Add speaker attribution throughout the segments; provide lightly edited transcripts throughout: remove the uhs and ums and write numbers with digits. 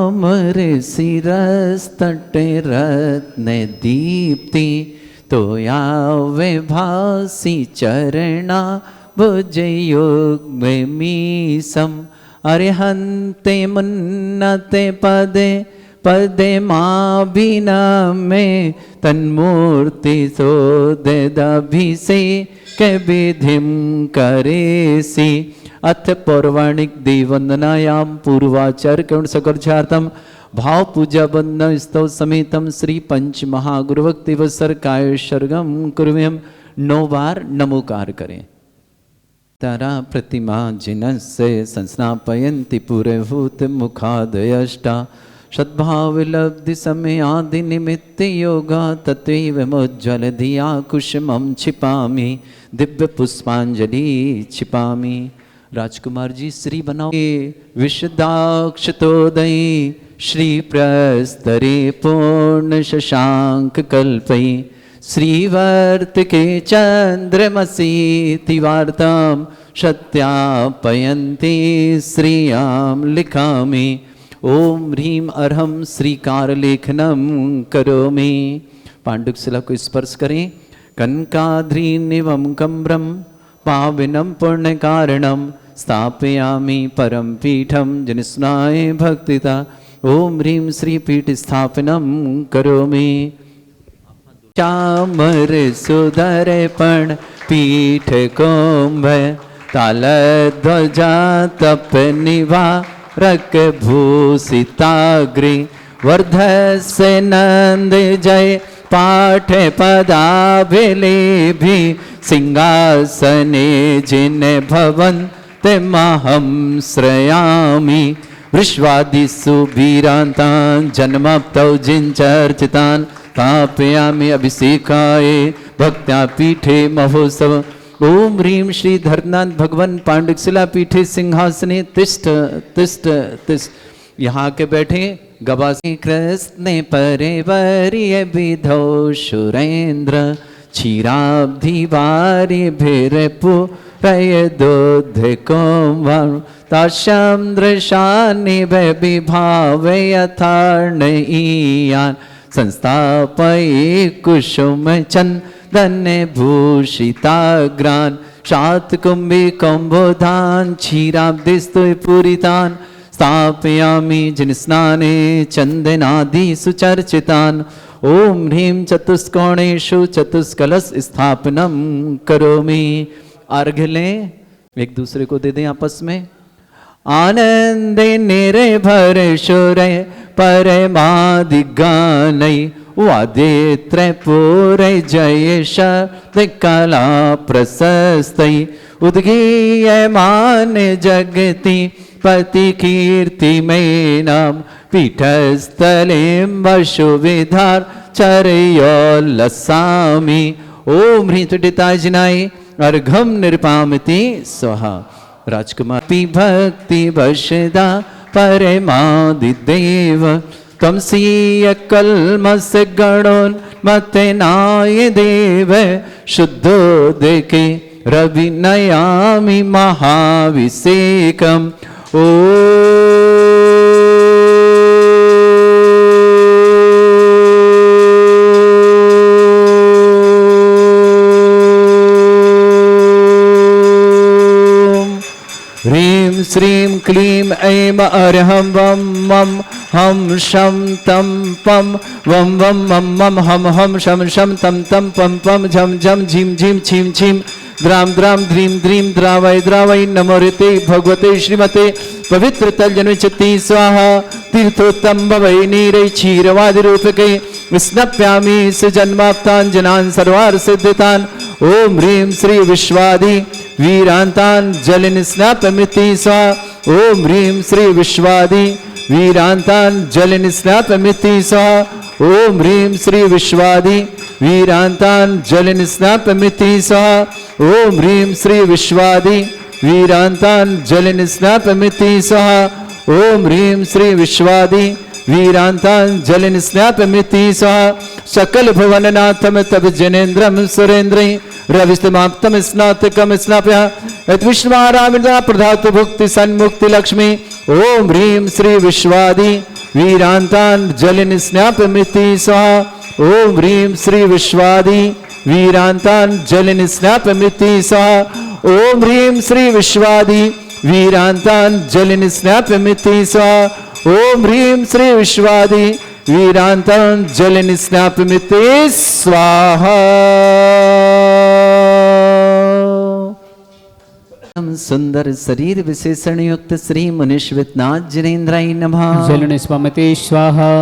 Speaker 1: चामर शिरस्तटे रत्न दीप्ति तोयावे भासी चरणा भुजयुग्म मीसम अरिहन्ते मुन्नते पदे पदे माबिना में तन्मूर्ति सोदभिषेक विधिम करेसि। अथ पौराणिक देववंदनायाम पूर्वाचार्य कर्ण सकर्षार्थम भाव पूजा बंदन स्तव समेतम श्री पंच महागुरुभक्ति वत्सर काय सर्गम कुर्म्यम 9 बार नमोकार करें। तारा प्रतिमा जिनस्य संस्नापयन्ति पुरभूत मुखादयष्टा सद्भाव लब्धि समय आदि निमित्त योगा तत्व मोज्ज्वल धिया कुसुमं छिपामि दिव्य पुष्पांजलि छिपामि। राजकुमार जी श्री बनाओ विशदाक्षतोदयी श्री प्रस्तरे पूर्ण शशांक कल्पई श्रीवर्त के चंद्रमसी तिवार्तम सत्यापयन्ति श्रियाम लिखामि। ओम ह्रीम अर्हम श्रीकार लेखनम करोमि। पांडुक शिला को स्पर्श करें। कनकाद्रीनिवम कम्रम पाविनम पुण्य कारणम स्थापयामि परम पीठम जनिस्नाय भक्तिता। ओम ह्रीम श्री पीठ स्थापनम करोमि। चामर सुदर्पण पीठ कुंभ ताल ध्वजा तप निभा रक भूषिताग्रि वर्धस्य नंद जय पाठ पदाभिलेभि सिंहासने जिन भवन तेमहं श्रयामि। विश्वादिषु वीरान्तान् जन्मप्तौ जिञ्चर्चितान् स्थापयामि अभिषेकाय भक्त्या पीठे महोत्सव। ओम ह्रीम श्री धर्मनाथ भगवान पांडुक शिला पीठे सिंहासने तिष्ठ तिष्ठ तिष्ठ। यहाँ के बैठे गवासी कृष्ण परिवर्य विधौ सुरेंद्र क्षीराब्धि वारि भिरपु रय दोध कुंभं ताश्याम दृशानि विभाव यथार्णयीयान् संस्थापये कुसुम चंदन भूषिताग्रान् शातकुंभी कुंभोधान क्षीराब्धिस्तु पूरितान् स्थापयामि जिनस्नाने चंदनादि सुचर्चितान्। ओम ह्रीं चतुष्कोणेषु चतुष्कलश स्थापनम करोमि। अर्घ्य लें, एक दूसरे को दे दें आपस में। आनंद निर्भर सुर परमादिगानै वादे त्रैपुर जय शब्द कला प्रशस्तै उद्गीयमान जगति पति कीर्ति में नाम पीठस्थलें वशुविधार चरयोल्लसामि। ओम ह्रीं त्रिटिताजिनाय अर्घम निर्पामति स्वाहा। राजकुमार पी भक्ति वशदा परमादिदेव तम सीय कलमस गणोन्मत्तनाय देव शुद्धोदके रविनयामि महाभिषेकम्। ओ ह्रीं श्रीं क्लीं ऐं अर्हं वं मं हम शम तम पम वम वम मम मम हम शम शम तम तम पम पम झम झम झीम झीम छीम छीम द्राम द्राम ध्रीम ध्रीम द्रावय द्रावय नमो ऋते भगवते श्रीमते पवित्र तलजनुचति स्वाहा। तीर्थोत्तम भवै नीरै क्षीरवादि रूपके स्नप्यामि सुजन्माप्तान् जनान् सर्वार्थ सिद्धितान्। ओम ह्रीं श्री विश्वादि वीरांतान् जलिन स्नापमृति स्वाहा। ओम ह्रीं श्री विश्वादि वीरांतान् जलिन स्नापमृति स्वाहा। ओम ह्रीं श्री विश्वादि वीरांतान् जलिन स्नापमृति स्वाहा। ओम ह्रीं श्री विश्वादि वीरांतान् जलिन स्नापमृति स्वाहा। ओम ह्रीं श्री विश्वादि वीरांतान् जलिन स्नापमृति स्वाहा। सकल भुवननाथम तब जनेन्द्रम सुरेन्द्रै रविस्तमाप्तम स्नातकम स्नाप्य यद्विष्णुमारामिता प्रधातु भुक्ति सन्मुक्ति लक्ष्मी। ओम ह्रीं श्री विश्वादि वीरांतांजलिं स्नापयति स्वाहा। ओम ह्रीं श्री विश्वादि वीरांतांजलिं स्नापयति स्वाहा। ओम ह्रीं श्री विश्वादि वीरांतांजलिं स्नापयति स्वाहा। ओम ह्रीं श्री विश्वादि वीरांतांजलिं स्नापयति स्वाहा। सुंदर शरीर विशेषण युक्त श्री मुनीश्वरनाथ जिनेन्द्राय नमः।
Speaker 2: जलनि स्वामते स्वाहा।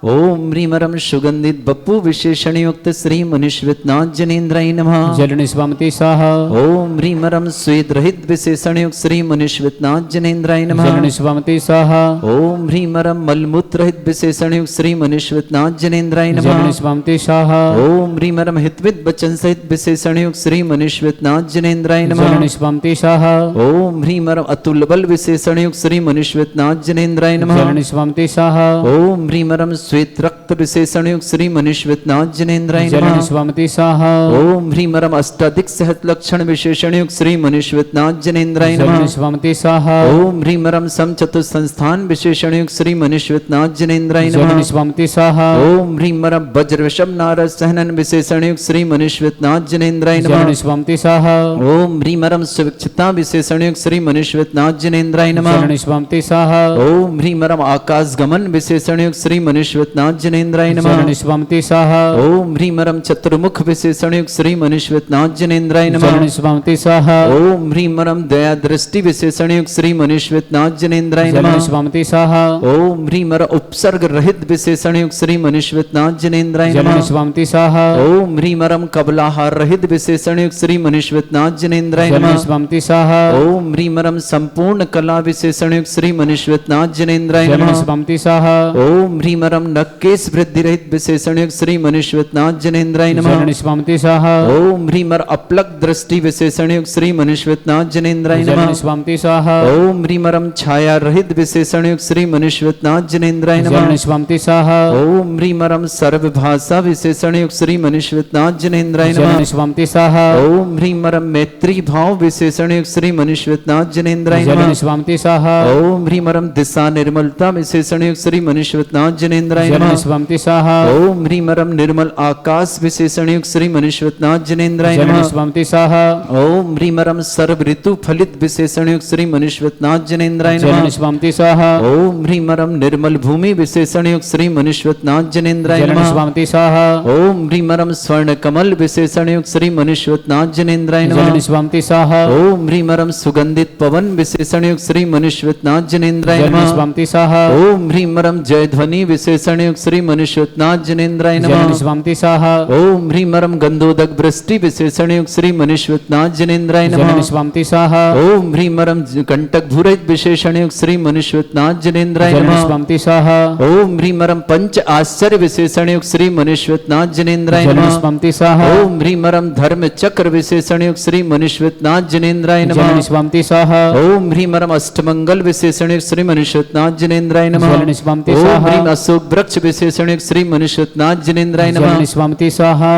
Speaker 1: ओम ह्रीमरम सुगंधित बप्पू विशेषण युक्त श्री मुनीश्वरनाथ जिनेन्द्राय नमः।
Speaker 2: जलनि स्वामते स्वाहा।
Speaker 1: ओम ह्रीमरम स्वेद रहित विशेषण युक्त श्री मुनीश्वरनाथ जिनेन्द्राय नमः।
Speaker 2: जलनि स्वामते स्वाहा।
Speaker 1: ओम ह्रीमरम मलमूत्र रहित विशेषण युक्त श्री मुनीश्वरनाथ जिनेन्द्राय नमः।
Speaker 2: जलनि स्वामते स्वाहा।
Speaker 1: ओम ह्रीमरम हितविद वचन सहित विशेषण युक्त श्री मुनीश्वरनाथ जिनेन्द्राय नमः।
Speaker 2: जलनि स्वामते स्वाहा।
Speaker 1: ओम ह्रीमरम अतुल बल विशेषण युक्त श्री मुनीश्वरनाथ जिनेन्द्राय नमः।
Speaker 2: जलनि स्वामते स्वाहा।
Speaker 1: ओम ह्रीमरम श्वेत रक्त विशेषण युक्त श्री मुनीश्वरनाथ जिनेन्द्राय
Speaker 2: जलनि
Speaker 1: नमः।
Speaker 2: स्वामते स्वाहा।
Speaker 1: ओम ह्रीमरम अष्टाधिक सहत लक्षण विशेषण युक्त श्री मुनीश्वरनाथ जिनेन्द्राय नमः।
Speaker 2: जलनि स्वामते स्वाहा।
Speaker 1: ओम ह्रीमरम समचतुर संस्थान विशेषण युक्त श्री मुनीश्वरनाथ जिनेन्द्राय नमः।
Speaker 2: जलनि स्वामते स्वाहा।
Speaker 1: ओम ह्रीमरम वज्र विषम नारद सहनन विशेषण युक्त श्री मुनीश्वरनाथ जिनेन्द्राय नमः।
Speaker 2: जलनि स्वामते स्वाहा।
Speaker 1: ओम ह्रीमरम सुविक्षता विशेषण युक्त श्री मुनीश्वरनाथ जिनेन्द्राय नमः।
Speaker 2: जलनि स्वामते स्वाहा।
Speaker 1: ओम ह्रीमरम आकाश गमन विशेषण युक्त श्री मुनीश्वरनाथ जिनेन्द्राय नमः।
Speaker 2: जलनि स्वामते स्वाहा।
Speaker 1: ओम ह्रीमरम चतुर्मुख विशेषण युक्त श्री मुनीश्वरनाथ जिनेन्द्राय नमः।
Speaker 2: जलनि स्वामते स्वाहा।
Speaker 1: ओम ह्रीमरम दया दृष्टि विशेषण युक्त श्री मुनीश्वरनाथ जिनेन्द्राय
Speaker 2: जलनि
Speaker 1: नमः।
Speaker 2: स्वामते स्वाहा।
Speaker 1: ओम ह्रीमर उपसर्ग रहित विशेषण युक्त श्री मुनीश्वरनाथ जिनेन्द्राय
Speaker 2: जलनि
Speaker 1: नमः।
Speaker 2: स्वामते स्वाहा।
Speaker 1: ओम ह्रीमरम कबलाहार रहित विशेषण युक्त श्री मुनीश्वरनाथ जिनेन्द्राय
Speaker 2: जलनि
Speaker 1: नमः।
Speaker 2: स्वामते स्वाहा।
Speaker 1: ओम ह्रीमरम संपूर्ण कला विशेषण युक्त श्री मुनीश्वरनाथ जिनेन्द्राय
Speaker 2: जलनि
Speaker 1: नमः।
Speaker 2: स्वामते स्वाहा।
Speaker 1: ओम ह्रीमरम नक्केश वृद्धि रहित विशेषण युक्त श्री मुनीश्वरनाथ जिनेन्द्राय नमः।
Speaker 2: जलनि स्वामते स्वाहा।
Speaker 1: ओम ह्रीमर अपलक दृष्टि विशेषण युक्त श्री मुनीश्वरनाथ जिनेन्द्राय नमः।
Speaker 2: जलनि स्वामते स्वाहा।
Speaker 1: ओम ह्रीमरम छाया रहित विशेषण युक्त श्री मुनीश्वरनाथ जिनेन्द्राय नमः।
Speaker 2: जलनि स्वामते स्वाहा।
Speaker 1: ओम ह्रीमरम सर्वभाषा विशेषण युक्त श्री मुनीश्वरनाथ जिनेन्द्राय नमः।
Speaker 2: जलनि स्वामते स्वाहा।
Speaker 1: ओम ह्रीमरम मैत्री भाव विशेषण युक्त श्री मुनीश्वरनाथ जिनेन्द्राय नमः।
Speaker 2: जलनि स्वामते स्वाहा।
Speaker 1: ओम ह्रीमरम दिशा निर्मलता विशेषण युक्त श्री मुनीश्वरनाथ जिनेन्द्राय नमः।
Speaker 2: जलनि स्वामते स्वाहा।
Speaker 1: ओम ह्रीमरम निर्मल आकाश विशेषण युक्त श्री मुनीश्वरनाथ जिनेन्द्राय
Speaker 2: जलनि
Speaker 1: नमः।
Speaker 2: स्वामते स्वाहा।
Speaker 1: ओम ह्रीमरम सर्व ऋतु फलित विशेषण युक्त श्री मुनीश्वरनाथ जिनेन्द्राय नमः।
Speaker 2: जलनि स्वामते स्वाहा।
Speaker 1: ओम ह्रीमरम निर्मल भूमि विशेषण युक्त श्री मुनीश्वरनाथ जिनेन्द्राय
Speaker 2: जलनि
Speaker 1: नमः।
Speaker 2: स्वामते स्वाहा।
Speaker 1: ओम ह्रीमरम स्वर्ण कमल विशेषण युक्त श्री मुनीश्वरनाथ जिनेन्द्राय नमः।
Speaker 2: जलनि स्वामते स्वाहा।
Speaker 1: ओम ह्रीमरम सुगंधित पवन विशेषण युक्त श्री मुनीश्वरनाथ जिनेन्द्राय
Speaker 2: जलनि
Speaker 1: नमः।
Speaker 2: स्वामते स्वाहा।
Speaker 1: ओम ह्रीमरम जय ध्वनि विशेषण युक्त श्री मुनीश्वरनाथ जिनेन्द्राय
Speaker 2: जलनि
Speaker 1: नमः।
Speaker 2: स्वामते स्वाहा।
Speaker 1: ओम ह्रीमरम गंधोदक वृष्टि विशेषण युक्त श्री मुनीश्वरनाथ जिनेन्द्राय नमः।
Speaker 2: जलनि स्वामते स्वाहा।
Speaker 1: ओम ह्रीमरम कंटक भूरित विशेषण युक्त श्री मुनीश्वरनाथ जिनेन्द्राय
Speaker 2: जलनि
Speaker 1: नमः।
Speaker 2: स्वामते स्वाहा।
Speaker 1: ओम ह्रीमरम पंच आश्चर्य विशेषण युक्त श्री मुनीश्वरनाथ जिनेन्द्राय
Speaker 2: जलनि
Speaker 1: नमः।
Speaker 2: स्वामते स्वाहा।
Speaker 1: ओम ह्रीमरम धर्म चक्र विशेषण युक्त श्री मुनीश्वरनाथ जिनेन्द्राय नमः।
Speaker 2: जलनि स्वामते स्वाहा।
Speaker 1: ओम ह्रीमरम अष्टमंगल विशेषण युक्त श्री मुनीश्वरनाथ जिनेन्द्राय नमः।
Speaker 2: जलनि स्वामते
Speaker 1: ओम
Speaker 2: स्वाहा।
Speaker 1: ह्रीम अशोक वृक्ष विशेषण युक्त श्री मुनीश्वरनाथ जिनेन्द्राय नमः।
Speaker 2: जलनि स्वामते स्वाहा।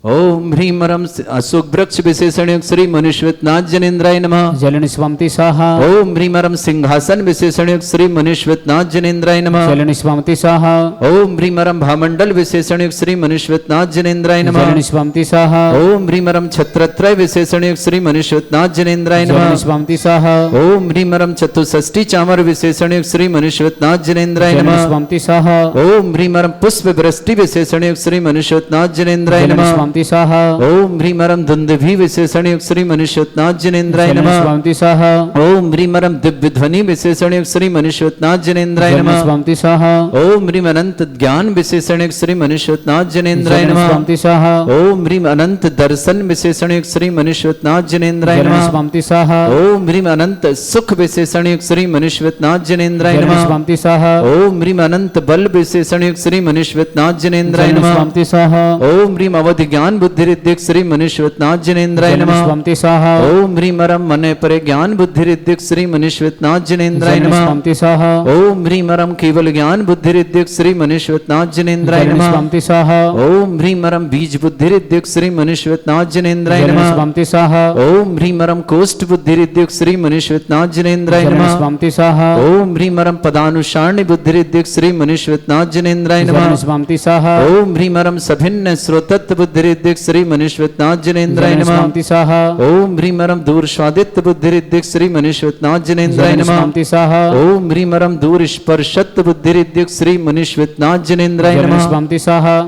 Speaker 1: ओम ह्रीमरम अशोक वृक्ष विशेषण युक्त श्री मुनीश्वरनाथ जिनेन्द्राय नमः।
Speaker 2: जलनि स्वामते स्वाहा।
Speaker 1: ओम ह्रीमरम सिंहासन विशेषण युक्त श्री मुनीश्वरनाथ जिनेन्द्राय नमः।
Speaker 2: जलनि स्वामते स्वाहा।
Speaker 1: ओम ह्रीमरम भामंडल विशेषण युक्त श्री मुनीश्वरनाथ जिनेन्द्राय नमः।
Speaker 2: जलनि स्वामते स्वाहा।
Speaker 1: ओम ह्रीमरम छत्रत्रय विशेषण युक्त श्री मुनीश्वरनाथ जिनेन्द्राय नमः।
Speaker 2: जलनि स्वामते स्वाहा।
Speaker 1: ओम ह्रीमरम चतुष्षष्टि चामर विशेषण युक्त श्री मुनीश्वरनाथ जिनेन्द्राय
Speaker 2: जलनि
Speaker 1: नमः।
Speaker 2: स्वामते स्वाहा।
Speaker 1: ओम ह्रीमरम पुष्प वृष्टि विशेषण युक्त श्री मुनीश्वरनाथ जिनेन्द्राय
Speaker 2: जलनि
Speaker 1: नमः।
Speaker 2: स्वामते स्वाहा।
Speaker 1: ओम ह्रीमरम दुंदुभि विशेषण युक्त श्री मुनीश्वरनाथ जिनेन्द्राय
Speaker 2: जलनि
Speaker 1: नमः।
Speaker 2: स्वामते स्वाहा।
Speaker 1: ओम ह्रीमरम दिव्य ध्वनि विशेषण युक्त श्री मुनीश्वरनाथ जिनेन्द्राय
Speaker 2: जलनि
Speaker 1: नमः।
Speaker 2: स्वामते स्वाहा।
Speaker 1: ओम ह्रीम अनंत ज्ञान विशेषण युक्त श्री मुनीश्वरनाथ जिनेन्द्राय
Speaker 2: जलनि
Speaker 1: नमः।
Speaker 2: स्वामते स्वाहा।
Speaker 1: ओम ह्रीम अनंत दर्शन विशेषण युक्त श्री मुनीश्वरनाथ जिनेन्द्राय
Speaker 2: जलनि
Speaker 1: नमः।
Speaker 2: स्वामते स्वाहा।
Speaker 1: ओम ह्रीम अनंत सुख विशेषण युक्त श्री मुनीश्वरनाथ जिनेन्द्राय
Speaker 2: जलनि
Speaker 1: नमः।
Speaker 2: स्वामते स्वाहा।
Speaker 1: ओम ह्रीम अनंत बल विशेषण युक्त श्री मुनीश्वरनाथ जिनेन्द्राय
Speaker 2: जलनि
Speaker 1: नमः।
Speaker 2: स्वामते स्वाहा।
Speaker 1: ओम ह्रीम अवधि ज्ञान ज्ञान बुद्धिरिद्धिक श्री मनीश्वतनाथ जिनेन्द्राय नमः।
Speaker 2: स्वंति स्वाहा
Speaker 1: ओम ह्रीं रम मने परे ज्ञान बुद्धिरिद्धिक श्री मनीश्वतनाथ जिनेन्द्राय नमः।
Speaker 2: स्वंति स्वाहा
Speaker 1: ओम ह्रीं रम केवल ज्ञान बुद्धिरिद्धिक श्री मनीश्वतनाथ जिनेन्द्राय नमः।
Speaker 2: स्वंति स्वाहा
Speaker 1: ओम ह्रीं रम बीज बुद्धिरिद्धिक श्री मनीश्वतनाथ जिनेन्द्राय नमः।
Speaker 2: स्वंति स्वाहा
Speaker 1: ओम ह्रीं रम कोष्ठ बुद्धिरिद्धिक श्री मनीश्वतनाथ जिनेन्द्राय नमः।
Speaker 2: स्वंति स्वाहा
Speaker 1: ओम ह्रीं रम पदानुसारणी बुद्धिरिद्धिक श्री मनीश्वतनाथ जिनेन्द्राय नमः।
Speaker 2: स्वंति स्वाहा
Speaker 1: ओम ह्रीं रम सभिन्न श्रोतत्व बुद्धिरिद्धिक श्री मनीश्वतनाथ जिनेन्द्राय नमः।
Speaker 2: स्वंति स्वाहा
Speaker 1: ओम ह्रीं रम दूर स्वादित्य बुद्धिरिद्धिक श्री मनीश्वतनाथ जिनेन्द्राय नमः।
Speaker 2: स्वंति स्वाहा
Speaker 1: ओम ह्रीं रम दूर स्पर्शत्व बुद्धिरिद्धिक श्री मनीश्वतनाथ जिनेन्द्राय नमः।
Speaker 2: स्वंति स्वाहा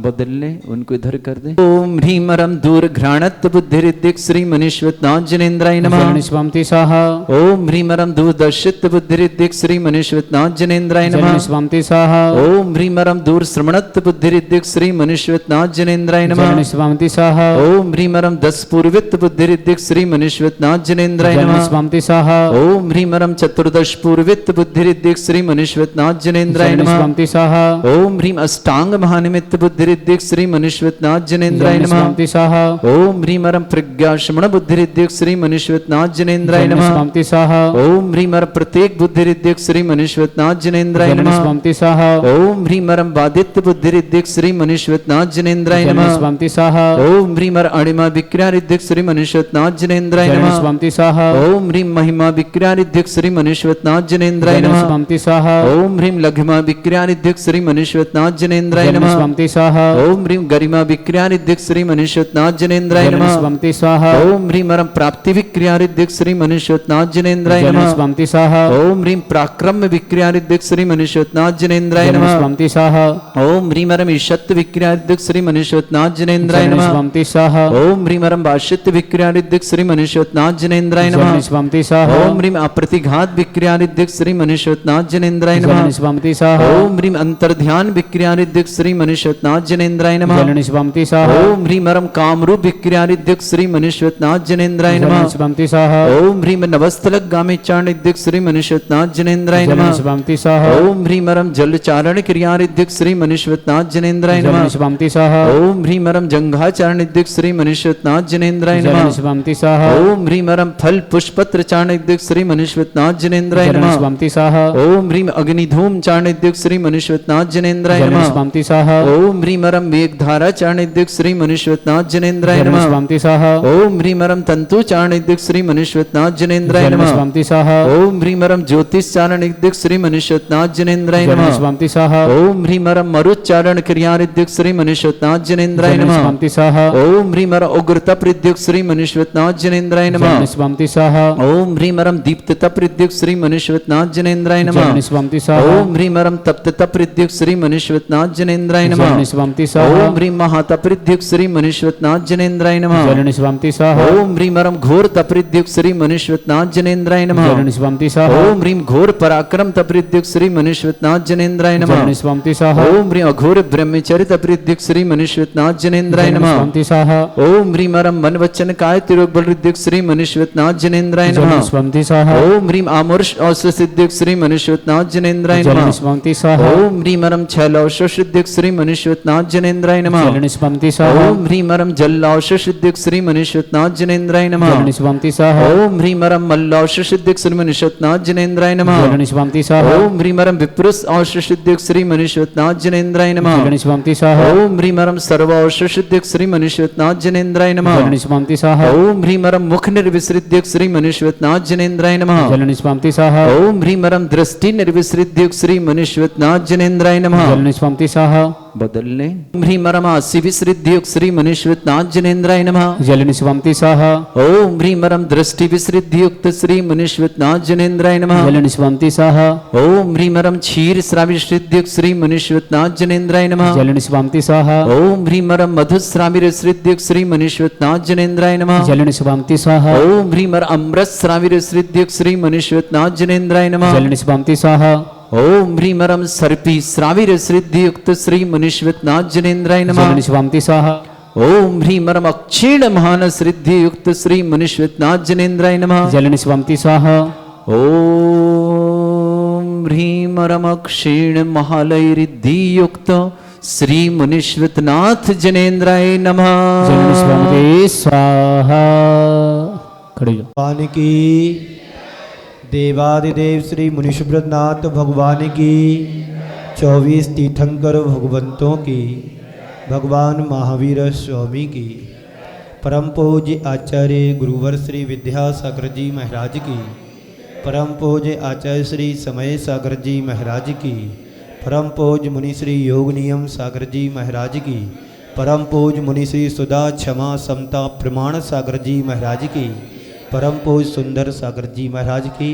Speaker 1: बदल ले, उनको इधर कर दे। ओम ह्रीं रम दूर घ्राणत्व बुद्धिरिद्धिक श्री मनीश्वतनाथ जिनेन्द्राय नमः।
Speaker 2: स्वंति स्वाहा
Speaker 1: ओम ह्रीं रम दूर दर्शित्व बुद्धिरिद्धिक श्री मनीश्वतनाथ जिनेन्द्राय नमः।
Speaker 2: स्वंति स्वाहा
Speaker 1: ओम ह्रीं रम दूर श्रवणत्व बुद्धिरिद्धिक श्री मनीश्वतनाथ जिनेन्द्राय नमः।
Speaker 2: स्वंति स्वाहा
Speaker 1: ओम ह्रीं रम दस पूर्वित्व बुद्धिरिद्धिक श्री मनीश्वतनाथ जिनेन्द्राय नमः।
Speaker 2: स्वंति स्वाहा
Speaker 1: ओम ह्रीं रम चतुर्दश पूर्वित्व बुद्धिरिद्धिक श्री मनीश्वतनाथ जिनेन्द्राय नमः।
Speaker 2: स्वंति स्वाहा
Speaker 1: ओम ह्रीं अष्टांग महानिमित्त बुद्धिरिद्धिक श्री मनीश्वतनाथ जिनेन्द्राय नमः।
Speaker 2: स्वंति स्वाहा
Speaker 1: ओम ह्रीं रम प्रज्ञा श्रवण बुद्धिरिद्धिक श्री मनीश्वतनाथ जिनेन्द्राय नमः।
Speaker 2: स्वंति स्वाहा
Speaker 1: ओम ह्रीं रम प्रत्येक बुद्धिरिद्धिक श्री मनीश्वतनाथ जिनेन्द्राय नमः।
Speaker 2: स्वंति स्वाहा
Speaker 1: ओम ह्रीं रम बादित्य बुद्धिरिद्धिक श्री मनीश्वतनाथ जिनेन्द्राय नमः।
Speaker 2: स्वंति स्वाहा
Speaker 1: ओम ह्रीं अणिमा विक्रियारिद्धिक श्री मनीश्वतनाथ जिनेन्द्राय नमः।
Speaker 2: स्वंति स्वाहा
Speaker 1: ओम ह्रीं महिमा विक्रियारिद्धिक श्री मनीश्वतनाथ जिनेन्द्राय नमः।
Speaker 2: स्वंति स्वाहा
Speaker 1: ओम ह्रीं लघिमा विक्रियारिद्धिक श्री मनीश्वतनाथ जिनेन्द्राय नमः।
Speaker 2: स्वंति स्वाहा
Speaker 1: ओम ह्रीं गरिमा विक्रियारिद्धिक श्री मनीश्वतनाथ जिनेन्द्राय नमः।
Speaker 2: स्वंति स्वाहा
Speaker 1: ओम ह्रीं रम प्राप्ति विक्रियारिद्धिक श्री मनीश्वतनाथ जिनेन्द्राय नमः।
Speaker 2: स्वंति स्वाहा
Speaker 1: ओम ह्रीं पराक्रम विक्रियारिद्धिक श्री मनीश्वतनाथ जिनेन्द्राय नमः।
Speaker 2: स्वंति स्वाहा
Speaker 1: ओम ह्रीं रम ईशत्व विक्रियारिद्धिक श्री मनीश्वतनाथ जिनेन्द्राय नमः।
Speaker 2: स्वंति स्वाहा
Speaker 1: ओम ह्रीं रम भाष्यत्व विक्रियारिद्धिक श्री मनीश्वतनाथ जिनेन्द्राय नमः।
Speaker 2: स्वंति स्वाहा
Speaker 1: ओम ह्रीं अप्रतिघात विक्रियारिद्धिक श्री मनीश्वतनाथ जिनेन्द्राय नमः।
Speaker 2: स्वंति स्वाहा
Speaker 1: ओम ह्रीं अंतर्ध्यान विक्रियारिद्धिक श्री मनीश्वतनाथ जिनेन्द्राय नमः।
Speaker 2: स्वंति स्वाहा
Speaker 1: ओम ह्रीं रम कामरूप विक्रियारिद्धिक श्री मनीश्वतनाथ जिनेन्द्राय नमः।
Speaker 2: स्वंति स्वाहा
Speaker 1: ओम ह्रीं नवस्थलक गामिचारणिद्धिक श्री मनीश्वतनाथ जिनेन्द्राय नमः।
Speaker 2: स्वंति स्वाहा
Speaker 1: ओम ह्रीं रम जलचारण क्रियारिद्धिक श्री मनीश्वतनाथ जिनेन्द्राय नमः।
Speaker 2: स्वंति स्वाहा
Speaker 1: ओम ह्रीं रम जंघाचारणिद्धिक श्री मनीश्वतनाथ जिनेन्द्राय नमः।
Speaker 2: स्वंति स्वाहा
Speaker 1: ओम ह्रीं रम फल पुष्पत्र चारणिद्धिक श्री मनीश्वतनाथ जिनेन्द्राय नमः।
Speaker 2: स्वंति स्वाहा
Speaker 1: ओम ह्रीं अग्निधूम चारणिद्धिक श्री मनीश्वतनाथ जिनेन्द्राय नमः।
Speaker 2: स्वंति स्वाहा
Speaker 1: ओम ह्रीं रम मेघधारा चारणिद्धिक श्री मनीश्वतनाथ जिनेन्द्राय नमः।
Speaker 2: स्वंति स्वाहा
Speaker 1: ओम ह्रीं रम तंतु चारणिद्धिक श्री मनीश्वतनाथ जिनेन्द्राय नमः।
Speaker 2: स्वंति स्वाहा
Speaker 1: ओम ह्रीं रम ज्योतिष चारणिद्धिक श्री मनीश्वतनाथ जिनेन्द्राय नमः।
Speaker 2: स्वंति स्वाहा
Speaker 1: ओम ह्रीं रम मरुच्चारण क्रियारिद्धिक श्री मनीश्वतनाथ जिनेन्द्राय नमः।
Speaker 2: स्वंति स्वाहा
Speaker 1: ओम ह्रीं रम उग्रतपरिद्धिक श्री मनीश्वतनाथ जिनेन्द्राय नमः।
Speaker 2: स्वंति स्वाहा
Speaker 1: ओम ह्रीं रम दीप्ततपरिद्धिक श्री मनीश्वतनाथ जिनेन्द्राय नमः।
Speaker 2: स्वंति स्वाहा
Speaker 1: ओम ह्रीं रम तप्ततपरिद्धिक श्री मनीश्वतनाथ जिनेन्द्राय नमः।
Speaker 2: स्वंति स्वाहा
Speaker 1: ओम ह्रीं महातपरिद्धिक श्री मनीश्वतनाथ जिनेन्द्राय नमः।
Speaker 2: स्वंति स्वाहा
Speaker 1: ओम ह्रीं रम घोर तपरिद्धिक श्री मनीश्वतनाथ जिनेन्द्राय नमः।
Speaker 2: स्वंति स्वाहा
Speaker 1: ओम ह्रीं घोर पराक्रम तपरिद्धिक श्री मनीश्वतनाथ जिनेन्द्राय नमः।
Speaker 2: स्वंति स्वाहा
Speaker 1: ओम ह्रीं अघोर ब्रह्मचर्य तपरिद्धिक श्री मनीश्वतनाथ जिनेन्द्राय नमः।
Speaker 2: स्वंति स्वाहा
Speaker 1: ओम ह्रीं रम मन वचन काय तिरोग बलरिद्धिक श्री मनीश्वतनाथ जिनेन्द्राय नमः।
Speaker 2: स्वंति स्वाहा
Speaker 1: ओम ह्रीं आमोर्ष औषसिद्धिक श्री मनीश्वतनाथ जिनेन्द्राय नमः।
Speaker 2: स्वंति स्वाहा
Speaker 1: ओम ह्रीं रम छैलौषसिद्धिक श्री मनीश्वतनाथ जिनेन्द्राय नमः।
Speaker 2: स्वंति स्वाहा
Speaker 1: ओम ह्रीं रम जलौषसिद्धिक श्री मनीश्वतनाथ जिनेन्द्राय नमः।
Speaker 2: स्वंति स्वाहा
Speaker 1: ओम ह्रीं रम मल्लौषसिद्धिक श्री मनीश्वतनाथ जिनेन्द्राय नमः।
Speaker 2: स्वंति स्वाहा
Speaker 1: ओम ह्रीं रम विप्रुष औषसिद्धिक श्री मनीश्वतनाथ जिनेन्द्राय नमः।
Speaker 2: स्वंति स्वाहा
Speaker 1: ओम ह्रीं रम सर्वौषसिद्धिक श्री मनीश्वतनाथ जिनेन्द्राय नमः।
Speaker 2: स्वंति स्वाहा
Speaker 1: ओम ह्रीं रम मुख निर्विसृद्धिक श्री मनीश्वतनाथ जिनेन्द्राय नमः।
Speaker 2: स्वंति स्वाहा
Speaker 1: ओम ह्रीं रम दृष्टि निर्विसृद्धिक श्री मनीश्वतनाथ जिनेन्द्राय नमः।
Speaker 2: स्वंति स्वाहा
Speaker 1: बदलने ओम ह्रीं रम आसि विसृद्धियुक्त श्री मनीश्वतनाथ जिनेन्द्राय नमः।
Speaker 2: स्वंति स्वाहा
Speaker 1: ओम ह्रीं रम दृष्टि विसृद्धियुक्त श्री मनीश्वतनाथ जिनेन्द्राय नमः।
Speaker 2: स्वंति स्वाहा
Speaker 1: ओम ह्रीं रम क्षीर श्राविश्रिद्धियुक्त श्री मनीश्वतनाथ जिनेन्द्राय नमः।
Speaker 2: स्वंति स्वाहा
Speaker 1: ओम ह्रीं रम मधुश्राविरश्रिद्धियुक्त श्री मनीश्वतनाथ जिनेन्द्राय नमः।
Speaker 2: स्वंति स्वाहा
Speaker 1: ओम ह्रीं रम अमृत श्राविरश्रिद्धियुक्त श्री मनीश्वतनाथ जिनेन्द्राय नमः।
Speaker 2: स्वंति स्वाहा
Speaker 1: ओम ह्रीं रम सर्पी श्राविरश्रिद्धियुक्त श्री मनीश्वतनाथ जिनेन्द्राय नमः।
Speaker 2: स्वंति स्वाहा
Speaker 1: ओम ह्रीं रम अक्षीण महानस रिद्धियुक्त श्री मनीश्वतनाथ जिनेन्द्राय नमः।
Speaker 2: स्वंति स्वाहा
Speaker 1: ओम ह्रीं मरम क्षीण महालयरिद्धियुक्त श्री मुनीश्वतनाथ जनेन्द्राय नमः।
Speaker 2: जननी स्वामी के स्वाहा। खड़ी जाओ।
Speaker 3: भगवान की देवादिदेव श्री मुनीश्वरनाथ भगवान की 24 तीर्थंकर भगवंतों की भगवान महावीर स्वामी की परम पूज्य आचार्य गुरुवर श्री विद्यासागर जी महाराज की परम पूज्य आचार्य श्री समय सागर जी महाराज की परम पूज्य मुनि श्री योग नियम सागर जी महाराज की परम पूज्य मुनि श्री सुधा क्षमा समता प्रमाण सागर जी महाराज की परम पूज्य सुंदर सागर जी महाराज की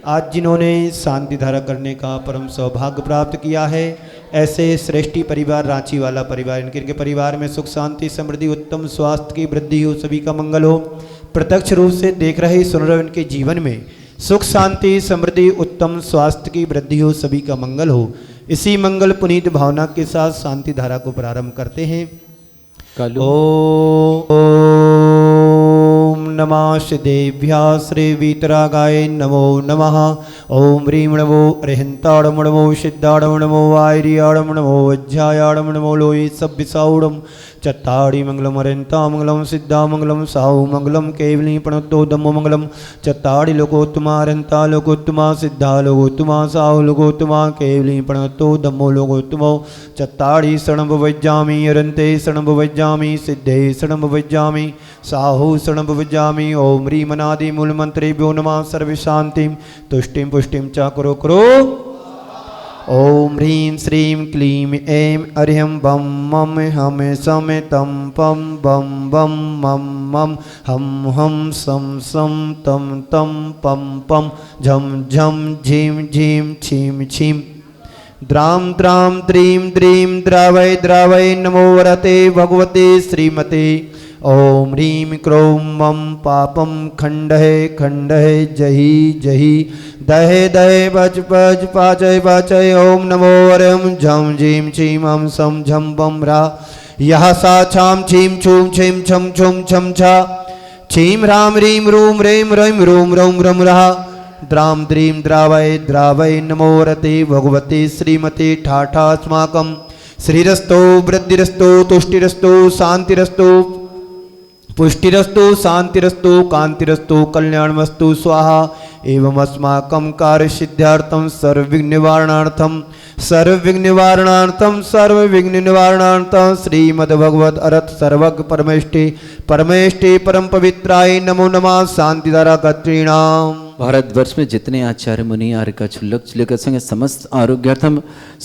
Speaker 3: आज जिन्होंने शांति धारा करने का परम सौभाग्य प्राप्त किया है, ऐसे श्रेष्ठी परिवार रांची वाला परिवार, इनके परिवार में सुख शांति समृद्धि उत्तम स्वास्थ्य की वृद्धि हो, सभी का मंगल हो। प्रत्यक्ष रूप से देख रहे सुन रहे इनके जीवन में सुख शांति समृद्धि उत्तम स्वास्थ्य की वृद्धि हो, सभी का मंगल हो। इसी मंगल पुनीत भावना के साथ शांति धारा को प्रारंभ करते हैं। ओम नमः श्रीदेव्या श्री वीतरागाय नमो नमः। ओम ह्रीं नमो अरिहंताड़म नमो सिद्धाड़म नमो आयर्याड़म नमो वज्रायाड़म नमो लोये सभ्यसाउड़म चत्ताड़ी मंगलम अरिहंता मंगलम सिद्धा मंगलम साहु मंगलम केवली प्रणतो दमो मंगलम चत्ताड़ी लोकोत्तमा अरिहंता लोकोत्तमा सिद्धा लोकोत्तमा साहु लोकोत्तमा केवली प्रणतो दमो लोकोत्तमो चत्ताड़ी शरणं वज्जामि अरिहन्ते शरणं वज्जामि सिद्धे शरणं वज्जामि साहु शरणं वज्जामि। ओम ह्रीं अनादि मूल मंत्रेभ्यो नमः सर्व शांतिं तुष्टिं पुष्टिं च कुरु कुरु। ओम ह्रीं श्रीं क्लीं ऐं अर्ह्यं बम मम हम सम तम पम बम बम मम मम हम हम सम तम तम पम पम झम झम झीं झीं छीं छीं द्राम द्राम द्रीं द्रीं द्रावय द्रावय नमो वरते भगवते श्रीमते। ओम ह्रीं क्रों मम पापम खंडहे खंडहे जहि जहि दहे दहे बच बच पाचय पाचय। ओम नमो वरम झम झीं छीं हम सम झम बम रा यह सा छाम छीं छूम छीं छम छुम छम छा छीं राम ह्रीं रूं ह्रीं रैं रूं रौं रम रहा द्राम द्रीं द्रावय द्रावय नमो रते भगवते श्रीमते ठाठा अस्माकं श्रीरस्तो वृद्धिरस्तो तुष्टिरस्तो शांतिरस्तो पुष्टिरस्तु शांतिरस्तु कांतिरस्तु कल्याणमस्तु स्वाहा। एवं अस्माकं कार्य सिद्ध्यार्थं सर्वविघ्न निवारणार्थं श्रीमद्भगवद अर्थ सर्वज्ञ परमेष्टि परम पवित्राय नमो नमः। शांतिधारा कत्रीणाम।
Speaker 1: भारतवर्ष में जितने आचार्य मुनि आर्य चुल्लक संग समस्त आरोग्यार्थम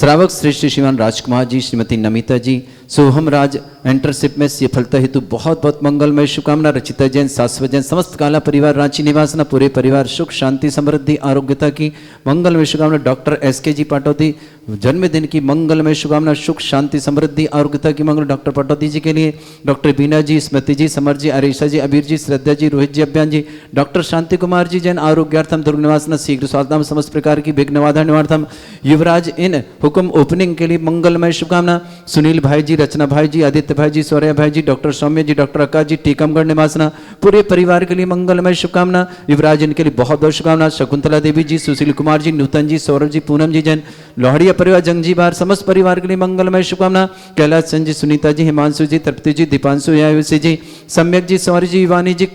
Speaker 1: श्रावक श्रेष्ठ श्रीमान राजकुमार जी श्रीमती नमिता जी सोहम राज एंटरशिप में सफलता हेतु बहुत बहुत मंगलमय शुभकामना। रचिता जैन शाश्वत जैन समस्त काला परिवार रांची निवासना पूरे परिवार सुख शांति समृद्धि आरोग्यता की मंगलमय शुभकामना। डॉक्टर SK जी पाटौती जन्मदिन की मंगलमय शुभकामना सुख शांति समृद्धि आरोग्यता की मंगल। डॉक्टर पाटौती जी के लिए डॉक्टर बीना जी स्मृति जी समर जी अरीशा जी अबीर जी श्रद्धा जी रोहित जी अभियान जी डॉक्टर शांति कुमार जी जैन आरोग्यार्थम दुर्ग निवासना शीघ्र स्वास्थ्यम समस्त प्रकार की विघ्न बाधा निवार्थम। युवराज इन हुक्म ओपनिंग के लिए मंगलमय शुभकामना। सुनील भाई जी रचना भाई जी आदित्य भाई जी सौर्य भाई जी डॉक्टर सौम्य जी डॉक्टर आकाश जी टीकमगढ़ निवासना पूरे परिवार के लिए मंगलमय शुभकामना। युवराज इनके लिए बहुत बहुत शुभकामना। शकुंतला देवी जी सुशील कुमार जी नूतन जी सौरभ जी पूनम जी जैन लोहड़िया परिवार जंगजी बार समस्त परिवार के लिए मंगलमय शुभकामना। कैलाश चंद जी सुनीता जी हिमांशु जी तृप्ति जी दीपांशु यासी जी सम्यक जी सौर्य जी युवानी जी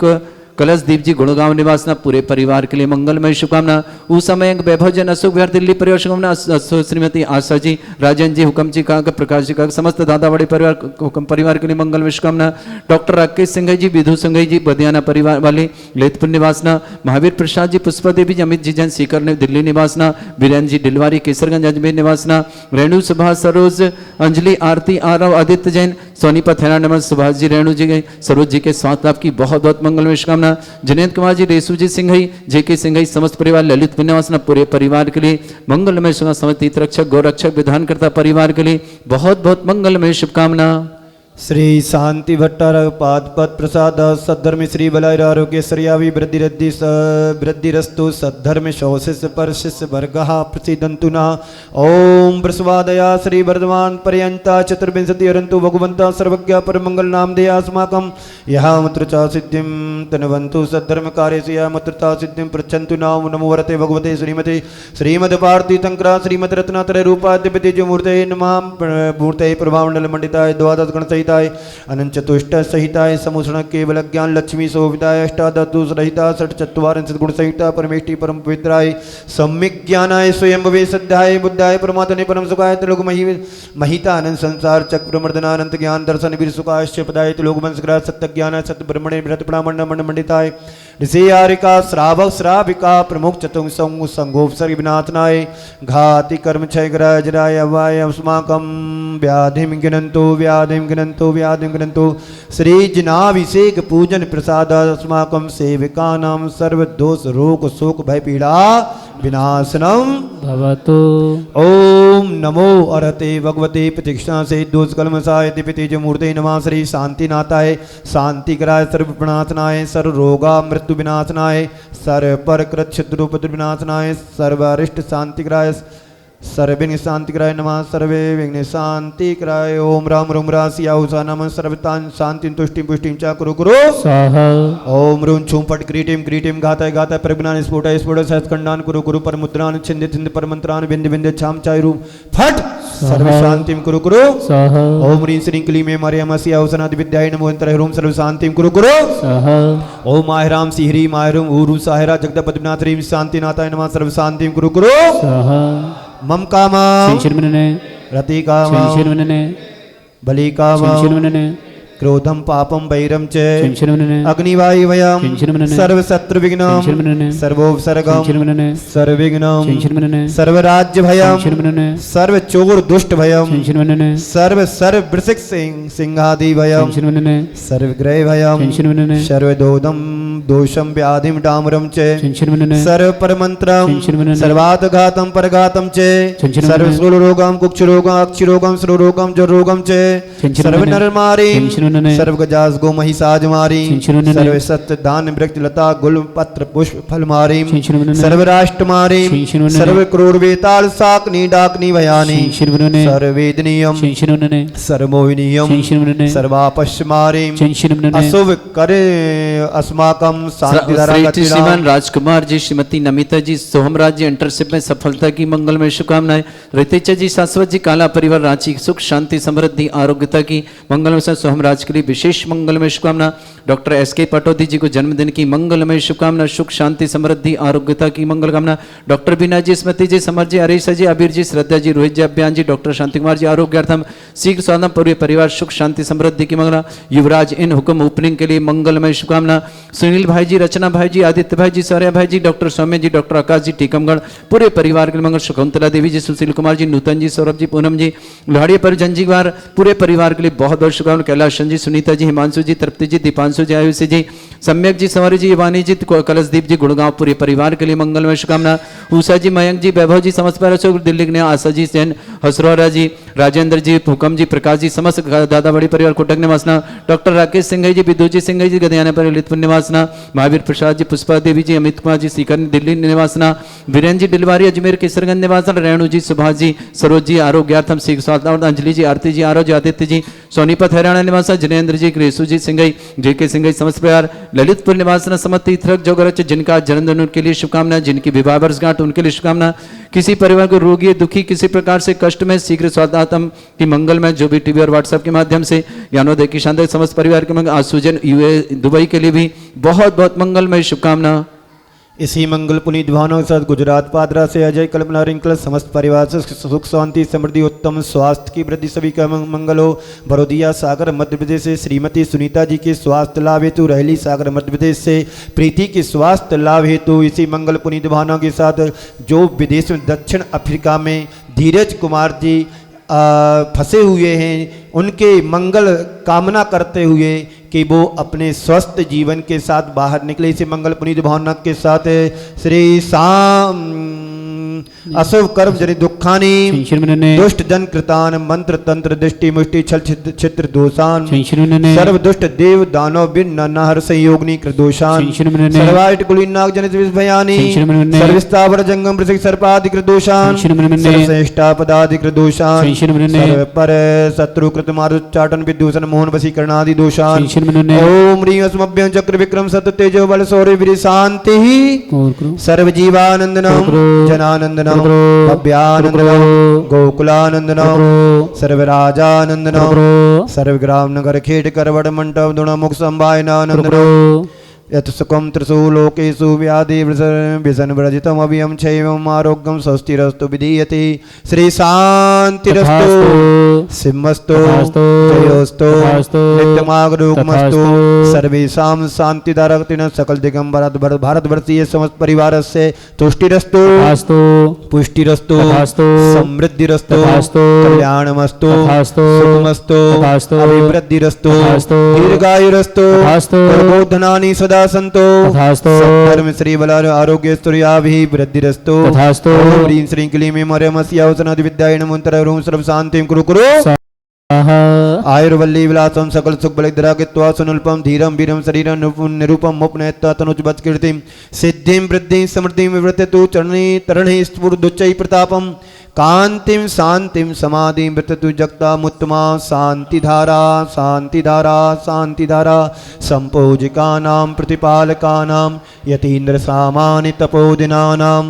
Speaker 1: कलशदीप जी गुड़गांव निवासना पूरे परिवार के लिए मंगलमय शुभकामना। उषमय वैभव जन अशोक विहार दिल्ली परिवार शुभकामना। श्रीमती आशा जी राजन जी हुक्म जी का प्रकाश जी का समस्त दादावाड़ी परिवार हुक्म परिवार के लिए मंगलमय शुभकामना। डॉक्टर राकेश सिंह जी विधु सिंह जी बदियाना परिवार वाले लेतपुर निवासना। महावीर प्रसाद जी पुष्पा देवी जी अमित जी जैन सीकर ने दिल्ली निवासना। बीरेन जी डिलवारी केसरगंज अजमेर निवासना। रेणु सुभाष सरोज अंजलि आरती आरव आदित्य जैन सोनीपत हैना नमन सुभाष जी रेणु जी सरोज जी के स्वास्थ्य लाभ की बहुत बहुत मंगलमय शुभकामना। जिनेन्द्र कुमार जी रेसू जी सिंघई JK सिंघई समस्त परिवार ललित निवासना पूरे परिवार के लिए मंगलमय शुभकामना। समस्त तीर्थ रक्षक गौरक्षक विधानकर्ता परिवार के लिए बहुत बहुत मंगलमय शुभकामना।
Speaker 3: श्री शांति भट्टारक पाद पद प्रसाद सद्धर्म श्री बलाय आरोग्य श्रियावि वृद्धिरस्तु सद्धर्म शौशिष्य पर शिष्य वर्ग प्रसिदंतु न ओम प्रसवादया श्री वर्धमान पर्यंता चतुर्विंशति अरंतु भगवंता सर्वज्ञ परमंगल नाम दे अस्माकं यह मुत्रचा सिद्धिं तनवन्तु सद्धर्म कार्य या मुत्रता सिद्धिं पृच्छन्तु नाम नमो वरते भगवते श्रीमते श्रीमद भारती तंक्रा श्रीमद रत्नात्रय रूपा दिव्य तेज मूर्ते नमः मूर्ते प्रभामंडल मंडिताय द्वादश गण सहिताय अनंत चतुष्ट सहिताय समुषण केवल ज्ञान लक्ष्मी शोभिताय अष्टादश रहिता षट चत्वारिंशत् गुण सहिता परमेष्टि परम पवित्राय सम्यक ज्ञानाय स्वयं भवे सद्धाय बुद्धाय परमात्मने परम सुखाय त्रिलोक महिता अनंत संसार चक्र मर्दनानंत ज्ञान दर्शन वीर सुखाय पदाय त्रिलोक वंशग्रह सत्य ज्ञान सत्य ब्रह्मणे बृहत ब्राह्मण मंडिताय ऋषियारिका श्रावक श्राविका प्रमुख चतुंग संगोपसर्ग विनाथनाय घाति कर्म क्षय ग्रह जराय अवाय अस्माकं व्याधिं गिनन्तु श्री जनाभिषेक पूजन प्रसाद अस्माकं सेविकानां सर्वदोष रोग शोक भय पीड़ा विनाशनम
Speaker 2: भवतु।
Speaker 3: ओम नमो अरहते भगवते प्रतीक्षा से दोष कलमसाय दिव्य तेज मूर्ते नमः श्री शांतिनाथाय शांतिकराय सर्वप्रणाशनाय सर्व रोगा मृत्यु विनाशनाय सर्व पर कृत शत्रु उपद्रव विनाशनाय सर्वारिष्ट शांतिकराय सर्वविघ्न शांतिकराय नमः सर्वे विघ्न शांतिकराय ओम राम रूम रासिया उषा नमः सर्वतां शांति तुष्टि पुष्टि च कुरु कुरु
Speaker 2: स्वाहा।
Speaker 3: ओम रूम छूम पट क्रीटिम घाताय घाताय परगुणान स्फोटाय स्फोट सहस्कंडान कुरु कुरु परमुद्रान छिंद छिंद परमंत्रान बिंद बिंद छाम चाय रूप फट सर्व शांतिम कुरु कुरु स्वाहा। ओम ह्रीं श्रीं क्लीं ऐं मरियमस्या औसनादि विद्याय नमो अंतरः रूम सर्व शांतिम कुरु कुरु स्वाहा। ओम माहिराम सिहरी माहिरूम ऊरू साहिरा जगद पद्मनाथ ह्रीं शांतिनाथाय नमः सर्व शांतिम कुरु कुरु स्वाहा। मम कामा रति कामा बलि कामा क्रोधम पापम वैरम च अग्निवायु वयम सर्व शत्रु विघ्नम सर्वोपसर्गम सर्वविघ्नम सर्वराज्य भयम सर्व चोर दुष्ट भयम सर्व वृषिक सिंहादि भयम सर्वग्रह भयम सर्वदोदम दोषम व्याधिम डामरम च सर्व परमंत्रम सर्वातघातम परघातम च सर्व श्लोरोगम कुक्षरोगम अक्षरोगम श्लोरोगम जरोगम च सर्व नरमारीम सर्व गजास गो महिषाज मारी सर्व सत्य दान वृक्ष लता गुल पत्र पुष्प फल मारी सर्व राष्ट्र मारी सर्व क्रूर वेताल साकनी डाकनी भयानी सर्वेदनीयम सर्वमोहिनीयम सर्वापश मारी अशुभ करे अस्माकम शांति
Speaker 1: श्रीमान राजकुमार जी श्रीमती नमिता जी सोहम राज्य इंटरशिप में सफलता की मंगलमय शुभकामनाएं। रितेचा जी शाश्वत जी काला परिवार रांची सुख शांति समृद्धि आरोग्यता की मंगलमय सोहम राज के लिए विशेष मंगलमय शुभकामना। डॉक्टर एसके पटौदी जी को जन्मदिन की मंगलमय शुभकामना सुख शांति समृद्धि आरोग्यता की मंगल कामना। डॉक्टर बीना जी स्मृति जी समर जी हरीश जी अबीर जी श्रद्धा जी रोहित जी अभियान जी डॉक्टर शांति कुमार जी आरोग्यार्थम शीघ्र स्वागतम पूरे परिवार सुख शांति समृद्धि की मंगला। युवराज इन हुक्म ओपनिंग के लिए मंगलमय शुभकामना। सुनील भाई जी रचना भाई जी आदित्य भाई जी सौर्या भाई जी डॉक्टर सौम्य जी डॉक्टर आकाश जी टीकमगढ़ पूरे परिवार के लिए मंगल। शकुंतला देवी जी सुशील कुमार जी नूतन जी सौरभ जी पूनम जी लोहाड़िया पर जंजीवार पूरे परिवार के लिए बहुत बहुत शुभकामना। कैलाश जी सुनीता जी हिमांशु जी तृप्ति जी दीपांशु जी आयुषी जी सम्यक जी सवारी जी वानी जी कलशदीप जी गुड़गांव पूरे परिवार के लिए मंगलमय शुभकामना। उषा जी मयंक जी वैभव जी समस्त परिवार दिल्ली ने आशा जी जैन हसरोरा जी राजेंद्र जी हुकम जी प्रकाश जी समस्त दादा बड़ी परिवार कोटक निवासना। डॉक्टर राकेश सिंह जी विदुजी सिंह जी गदयाना पर ललितपुर निवासना। महावीर प्रसाद जी पुष्पा देवी जी अमित कुमार जी सीकर दिल्ली निवासना। वीरेंद्र जी डिलवारी अजमेर किशनगंज निवासना। रेणु जी सुभाष जी सरोज जी आरोग्यार्थम शीघ्र स्वास्थ्य। अंजलि जी आरती जी आरोग्य आदित्य जी सोनीपत हरियाणा निवासा। जिनेन्द्र जी ग्रेसु जी सिंगई जेके सिंगई समस्त परिवार ललितपुर निवासना। समस्त तीर्थक जोगरच जिनका जन्मदिन उनके लिए शुभकामना। जिनकी विवाह वर्षगांठ उनके लिए शुभकामना। किसी परिवार को रोगी दुखी किसी प्रकार से कष्ट में शीघ्र स्वास्थ्य की मंगल में जो भी टीवी और व्हाट्सएप के माध्यम से ज्ञानोदय की शानदार समस्त परिवार के मंगल। आसुजन यूए दुबई के लिए भी बहुत बहुत मंगलमय शुभकामना।
Speaker 3: इसी मंगल पुनीत भावनाओं के साथ गुजरात पादरा से अजय कल्पना रिंकल समस्त परिवार से सुख शांति समृद्धि उत्तम स्वास्थ्य की वृद्धि सभी का मंगल हो। बरोदिया सागर मध्य प्रदेश से श्रीमती सुनीता जी के स्वास्थ्य लाभ हेतु। रहली सागर मध्य प्रदेश से प्रीति के स्वास्थ्य लाभ हेतु। इसी मंगल पुनीत भावनाओं के साथ जो विदेश में दक्षिण अफ्रीका में धीरज कुमार जी फंसे हुए हैं उनके मंगल कामना करते हुए कि वो अपने स्वस्थ जीवन के साथ बाहर निकले। इसे मंगल पुनीत भावना के साथ श्री अशुभ कर्म जनित दुखानि
Speaker 2: क्षीणमने
Speaker 3: दुष्ट जन कृतान मंत्र तंत्र दृष्टि मुष्टि छल छिद्र दोषान
Speaker 2: क्षीणमने
Speaker 3: सर्व दुष्ट देव दानव बिन नहर संयोगनी कृदोषान
Speaker 2: क्षीणमने
Speaker 3: सर्वाइट कुलीनाग जनित विभयानि
Speaker 2: क्षीणमने
Speaker 3: सर्वस्तावर जंगम प्रसिक सर्पादि कृदोषान
Speaker 2: क्षीणमने
Speaker 3: सर्वश्रेष्ठा पदादि कृदोषान
Speaker 2: क्षीणमने
Speaker 3: सर्व पर शत्रु कृत मारुच्चाटन विदूषण मोहन वशीकरणादि दोषान
Speaker 2: क्षीणमने
Speaker 3: ओम ह्रीं अस्मभ्यं चक्र विक्रम सत तेजो बल शौर्य वीर शांति
Speaker 2: और करो
Speaker 3: सर्व जीवानंदनम जनानंदनम भव्यानंदनम गोकुलानंदनम सर्वराजानंदनम सर्वग्राम नगर खेट करवट मंडप दुण मुख संभायनानंदनम यत् सुखम त्रिषु लोकेषु व्याधि व्यसन व्रजितम अभियम क्षयम आरोग्यम स्वस्तिरस्तु विधीयते श्री शांतिरस्तु सिंहस्तु जयोस्तु नित्यमागरुकमस्तु सर्वेषां शांतिदारकतिन सकल दिगंबर भारतवर्षीय समस्त परिवारस्य तुष्टिरस्तु पुष्टिरस्तु समृद्धिरस्तु कल्याणमस्तु सुखमस्तु अभिवृद्धिरस्तु दीर्घायुरस्तु प्रबोधनानि सदा संतो धर्म श्री बलार आरोग्य स्तुर्याभिः वृद्धिरस्तु ओम ह्रीं श्रीं क्लीं ऐं मर्यमस्या औषधि विद्याय नमो नमः ॐ सर्व शांतिं कुरु कुरु आयुर्वल्ली विलासम सकल सुख बलिद्रा कृत्वा सुनुल्पम धीरम वीरम शरीरम निरूपम मुपनयत्वा तनुज कीर्तिम सिद्धिं वृद्धिं समृद्धिं विवृत्यतु चरणे तरणे स्फुरदुच्चै प्रतापम कांतिम शांतिम समाधिं विवृत्यतु जगतामुत्तमा शांतिधारा शांतिधारा शांतिधारा संपूजिकानां प्रतिपालकानां यतीन्द्र सामानि तपोदिनानां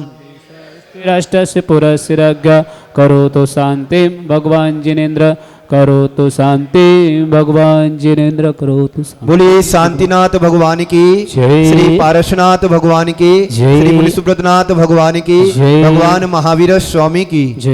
Speaker 2: राष्ट्रस्य पुरस्सिरज्ञ करोतु शांतिं भगवान जिनेन्द्र करोतु शांति भगवान जिनेन्द्र करोतु शांति।
Speaker 3: बोलिए शांतिनाथ भगवान की
Speaker 2: जय।
Speaker 3: श्री पारसनाथ भगवान की
Speaker 2: जय।
Speaker 3: श्री मुनि सुब्रतनाथ भगवान की
Speaker 2: जय।
Speaker 3: भगवान महावीर स्वामी की
Speaker 2: जय।